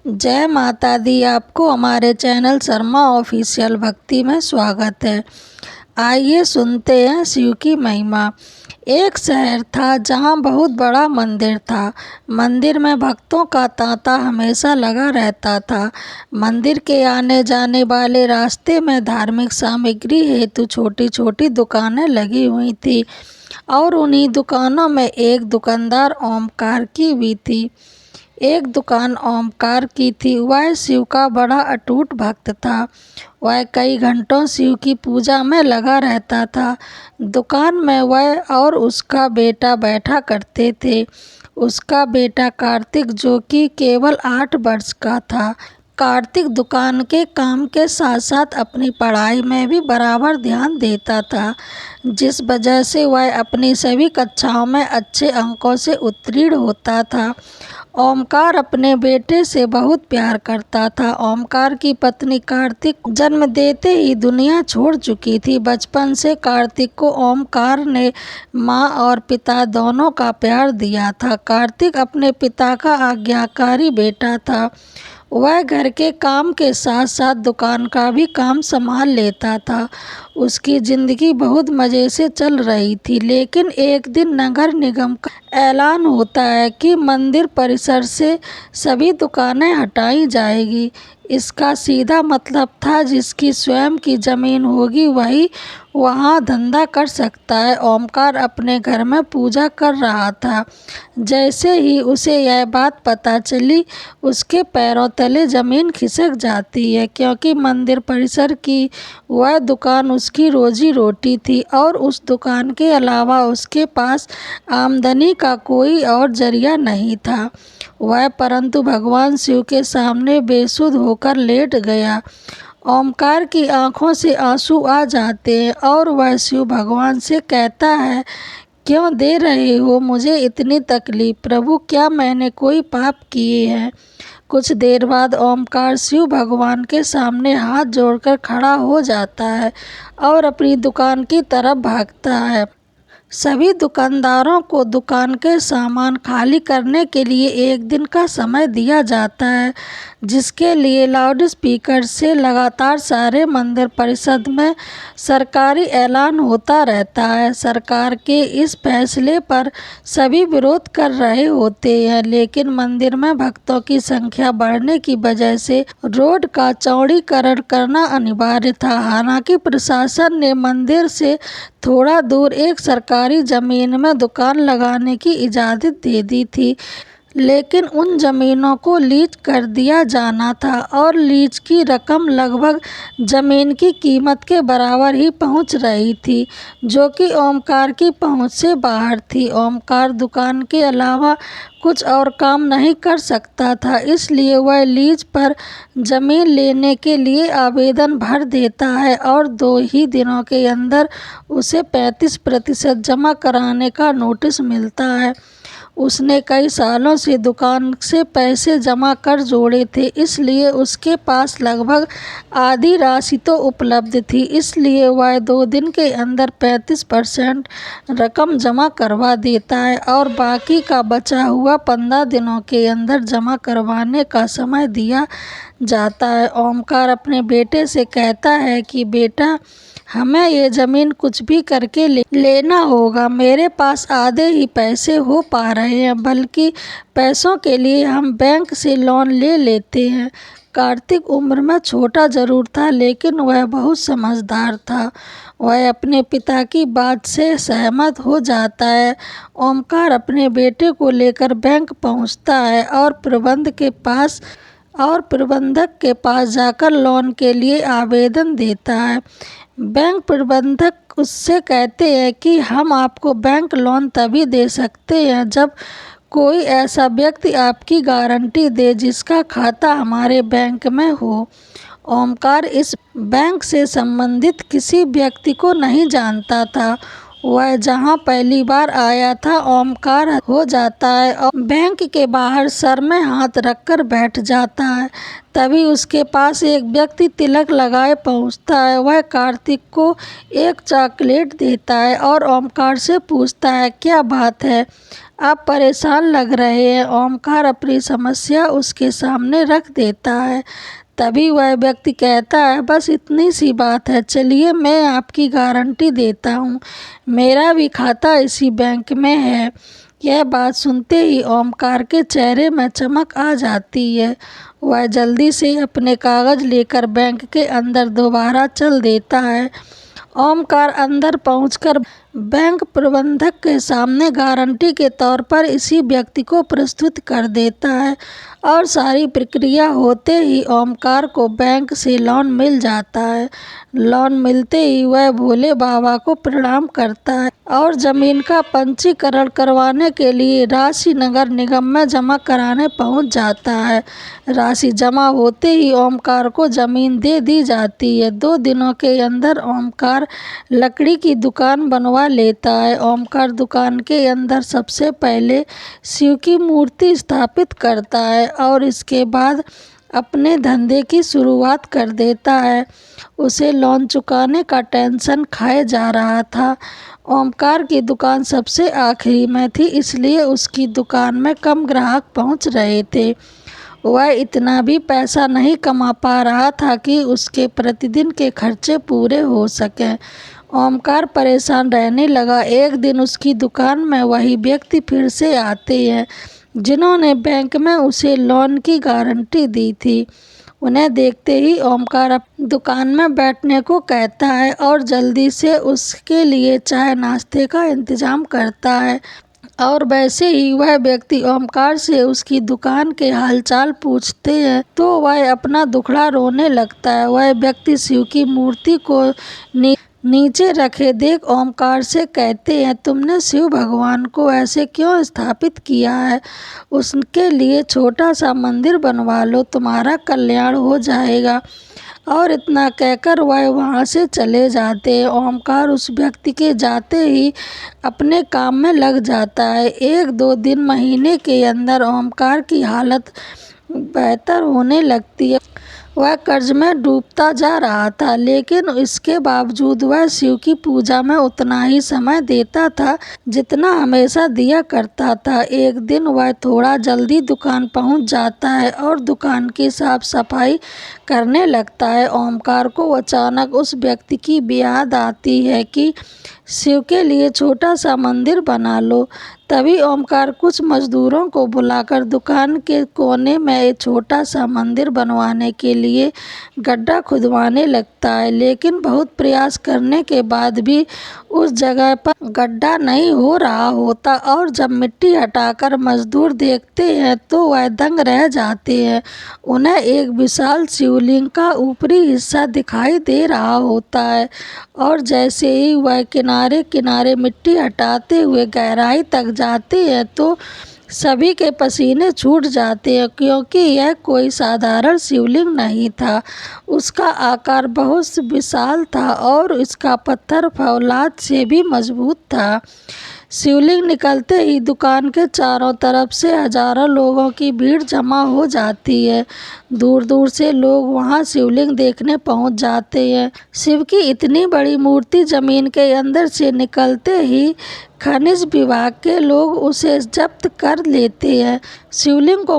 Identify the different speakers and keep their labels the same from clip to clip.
Speaker 1: जय माता दी। आपको हमारे चैनल शर्मा ऑफिशियल भक्ति में स्वागत है। आइए सुनते हैं शिव की महिमा। एक शहर था जहाँ बहुत बड़ा मंदिर था। मंदिर में भक्तों का तांता हमेशा लगा रहता था। मंदिर के आने जाने वाले रास्ते में धार्मिक सामग्री हेतु छोटी छोटी दुकानें लगी हुई थी और उन्हीं दुकानों में एक दुकानदार ओमकार की भी थी। एक दुकान ओमकार की थी। वह शिव का बड़ा अटूट भक्त था। वह कई घंटों शिव की पूजा में लगा रहता था। दुकान में वह और उसका बेटा बैठा करते थे। उसका बेटा कार्तिक, जो कि केवल 8 वर्ष का था। कार्तिक दुकान के काम के साथ साथ अपनी पढ़ाई में भी बराबर ध्यान देता था, जिस वजह से वह अपनी सभी कक्षाओं में अच्छे अंकों से उत्तीर्ण होता था। ओमकार अपने बेटे से बहुत प्यार करता था। ओमकार की पत्नी कार्तिक जन्म देते ही दुनिया छोड़ चुकी थी। बचपन से कार्तिक को ओमकार ने माँ और पिता दोनों का प्यार दिया था। कार्तिक अपने पिता का आज्ञाकारी बेटा था। वह घर के काम के साथ साथ दुकान का भी काम संभाल लेता था। उसकी जिंदगी बहुत मज़े से चल रही थी। लेकिन एक दिन नगर निगम का ऐलान होता है कि मंदिर परिसर से सभी दुकानें हटाई जाएगी। इसका सीधा मतलब था जिसकी स्वयं की ज़मीन होगी वही वहाँ धंधा कर सकता है। ओमकार अपने घर में पूजा कर रहा था। जैसे ही उसे यह बात पता चली, उसके पैरों तले ज़मीन खिसक जाती है, क्योंकि मंदिर परिसर की वह दुकान उसकी रोजी रोटी थी और उस दुकान के अलावा उसके पास आमदनी का कोई और जरिया नहीं था। वह परंतु भगवान शिव के सामने बेसुध होकर लेट गया। ओमकार की आंखों से आंसू आ जाते हैं और वह शिव भगवान से कहता है, क्यों दे रहे हो मुझे इतनी तकलीफ प्रभु? क्या मैंने कोई पाप किए हैं? कुछ देर बाद ओमकार शिव भगवान के सामने हाथ जोड़कर खड़ा हो जाता है और अपनी दुकान की तरफ भागता है। सभी दुकानदारों को दुकान के सामान खाली करने के लिए एक दिन का समय दिया जाता है, जिसके लिए लाउड स्पीकर से लगातार सारे मंदिर परिषद में सरकारी ऐलान होता रहता है। सरकार के इस फैसले पर सभी विरोध कर रहे होते हैं, लेकिन मंदिर में भक्तों की संख्या बढ़ने की वजह से रोड का चौड़ीकरण करना अनिवार्य था। हालांकि प्रशासन ने मंदिर से थोड़ा दूर एक सरकारी जमीन में दुकान लगाने की इजाज़त दे दी थी, लेकिन उन जमीनों को लीज कर दिया जाना था और लीज की रकम लगभग जमीन की कीमत के बराबर ही पहुंच रही थी, जो कि ओमकार की पहुंच से बाहर थी। ओमकार दुकान के अलावा कुछ और काम नहीं कर सकता था, इसलिए वह लीज पर जमीन लेने के लिए आवेदन भर देता है और 2 ही दिनों के अंदर उसे 35% जमा कराने का नोटिस मिलता है। उसने कई सालों से दुकान से पैसे जमा कर जोड़े थे, इसलिए उसके पास लगभग आधी राशि तो उपलब्ध थी। इसलिए वह 2 दिन के अंदर 35% रकम जमा करवा देता है और बाकी का बचा हुआ 15 दिनों के अंदर जमा करवाने का समय दिया जाता है। ओमकार अपने बेटे से कहता है कि बेटा, हमें ये ज़मीन कुछ भी करके लेना होगा। मेरे पास आधे ही पैसे हो पा रहे हैं, बल्कि पैसों के लिए हम बैंक से लोन ले लेते हैं। कार्तिक उम्र में छोटा जरूर था, लेकिन वह बहुत समझदार था। वह अपने पिता की बात से सहमत हो जाता है। ओमकार अपने बेटे को लेकर बैंक पहुंचता है और प्रबंधक के पास जाकर लोन के लिए आवेदन देता है। बैंक प्रबंधक उससे कहते हैं कि हम आपको बैंक लोन तभी दे सकते हैं जब कोई ऐसा व्यक्ति आपकी गारंटी दे जिसका खाता हमारे बैंक में हो। ओमकार इस बैंक से संबंधित किसी व्यक्ति को नहीं जानता था। वह जहाँ पहली बार आया था ओमकार हो जाता है और बैंक के बाहर सर में हाथ रखकर बैठ जाता है। तभी उसके पास एक व्यक्ति तिलक लगाए पहुँचता है। वह कार्तिक को एक चॉकलेट देता है और ओमकार से पूछता है, क्या बात है, आप परेशान लग रहे हैं। ओमकार अपनी समस्या उसके सामने रख देता है। तभी वह व्यक्ति कहता है, बस इतनी सी बात है, चलिए मैं आपकी गारंटी देता हूँ, मेरा भी खाता इसी बैंक में है। यह बात सुनते ही ओमकार के चेहरे में चमक आ जाती है। वह जल्दी से अपने कागज लेकर बैंक के अंदर दोबारा चल देता है। ओमकार अंदर पहुंचकर बैंक प्रबंधक के सामने गारंटी के तौर पर इसी व्यक्ति को प्रस्तुत कर देता है और सारी प्रक्रिया होते ही ओमकार को बैंक से लोन मिल जाता है। लोन मिलते ही वह भोले बाबा को प्रणाम करता है और जमीन का पंजीकरण करवाने के लिए राशि नगर निगम में जमा कराने पहुंच जाता है। राशि जमा होते ही ओमकार को जमीन दे दी जाती है। 2 दिनों के अंदर ओमकार लकड़ी की दुकान बनवा लेता है। ओमकार दुकान के अंदर सबसे पहले शिव की मूर्ति स्थापित करता है और इसके बाद अपने धंधे की शुरुआत कर देता है। उसे लोन चुकाने का टेंशन खाए जा रहा था। ओमकार की दुकान सबसे आखिरी में थी, इसलिए उसकी दुकान में कम ग्राहक पहुंच रहे थे। वह इतना भी पैसा नहीं कमा पा रहा था कि उसके प्रतिदिन के खर्चे पूरे हो सकें। ओमकार परेशान रहने लगा। एक दिन उसकी दुकान में वही व्यक्ति फिर से आते हैं जिन्होंने बैंक में उसे लोन की गारंटी दी थी। उन्हें देखते ही ओमकार दुकान में बैठने को कहता है और जल्दी से उसके लिए चाय नाश्ते का इंतजाम करता है। और वैसे ही वह व्यक्ति ओमकार से उसकी दुकान के हालचाल पूछते हैं तो वह अपना दुखड़ा रोने लगता है। वह व्यक्ति शिव की मूर्ति को नीचे रखे देख ओमकार से कहते हैं, तुमने शिव भगवान को ऐसे क्यों स्थापित किया है, उसके लिए छोटा सा मंदिर बनवा लो, तुम्हारा कल्याण हो जाएगा। और इतना कहकर वह वहाँ से चले जाते हैं। ओमकार उस व्यक्ति के जाते ही अपने काम में लग जाता है। 1-2 दिन महीने के अंदर ओमकार की हालत बेहतर होने लगती है। वह कर्ज में डूबता जा रहा था, लेकिन इसके बावजूद वह शिव की पूजा में उतना ही समय देता था जितना हमेशा दिया करता था। एक दिन वह थोड़ा जल्दी दुकान पहुंच जाता है और दुकान की साफ सफाई करने लगता है। ओमकार को अचानक उस व्यक्ति की याद आती है कि शिव के लिए छोटा सा मंदिर बना लो। तभी ओमकार कुछ मजदूरों को बुलाकर दुकान के कोने में एक छोटा सा मंदिर बनवाने के लिए गड्ढा खुदवाने लगता है, लेकिन बहुत प्रयास करने के बाद भी उस जगह पर गड्ढा नहीं हो रहा होता और जब मिट्टी हटाकर मजदूर देखते हैं तो वह दंग रह जाते हैं। उन्हें एक विशाल शिवलिंग का ऊपरी हिस्सा दिखाई दे रहा होता है और जैसे ही वह किनारे किनारे मिट्टी हटाते हुए गहराई तक जाते हैं तो सभी के पसीने छूट जाते हैं, क्योंकि यह कोई साधारण शिवलिंग नहीं था। उसका आकार बहुत विशाल था और इसका पत्थर फौलाद से भी मजबूत था। शिवलिंग निकलते ही दुकान के चारों तरफ से हजारों लोगों की भीड़ जमा हो जाती है। दूर दूर से लोग वहां शिवलिंग देखने पहुंच जाते हैं। शिव की इतनी बड़ी मूर्ति जमीन के अंदर से निकलते ही खनिज विभाग के लोग उसे जब्त कर लेते हैं। शिवलिंग को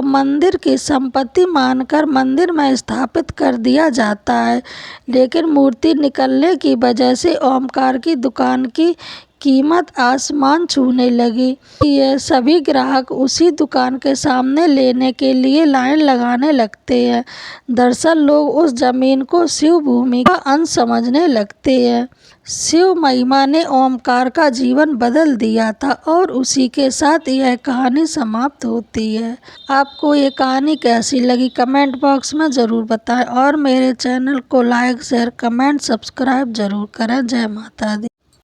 Speaker 1: मंदिर की संपत्ति मानकर मंदिर में स्थापित कर दिया जाता है, लेकिन मूर्ति निकलने की वजह से ओमकार की दुकान की कीमत आसमान छूने लगी। ये सभी ग्राहक उसी दुकान के सामने लेने के लिए लाइन लगाने लगते हैं। दरअसल लोग उस जमीन को शिव भूमि का अंश समझने लगते हैं। शिव महिमा ने ओमकार का जीवन बदल दिया था और उसी के साथ यह कहानी समाप्त होती है। आपको ये कहानी कैसी लगी कमेंट बॉक्स में ज़रूर बताएं और मेरे चैनल को लाइक शेयर कमेंट सब्सक्राइब ज़रूर करें। जय माता दी।